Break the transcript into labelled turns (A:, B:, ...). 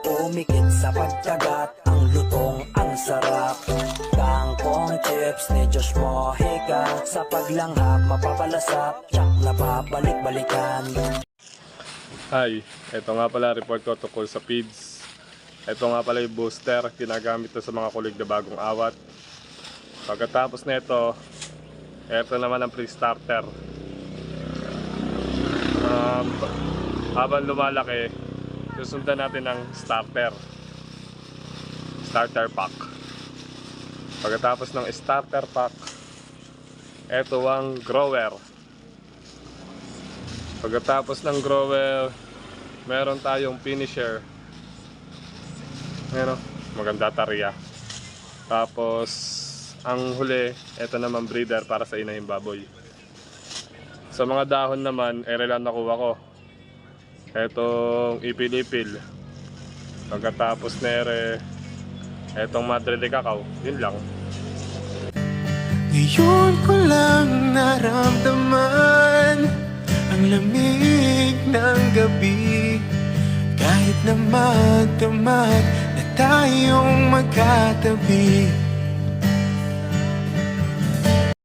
A: umikit sa pagkagat, ang lutong ang sarap. Kangkong chips ni Josh Mojica, sa paglanghap mapapalasap, tsak na babalik-balikan.
B: Hi, ito nga pala report ko tungkol sa feeds. Ito nga pala yung booster, ginagamit to sa mga kulig na bagong awat. Pagkatapos na ito naman ang pre-starter. Habang lumalaki, susundan natin ang starter pack. Pagkatapos ng starter pack, ito ang grower. Pagkatapos ng grower, meron tayong finisher. Ayan o, maganda tariya. Tapos ang huli, ito naman breeder para sa inahing baboy. Sa mga dahon naman, ere lang nakuha ko. Etong ipil-ipil. Pagkatapos na ere, etong madre de cacao. Yun lang.
C: Ngayon ko lang naramdaman ang lamig ng gabi. Kahit na magdamag na tayong magkatabi,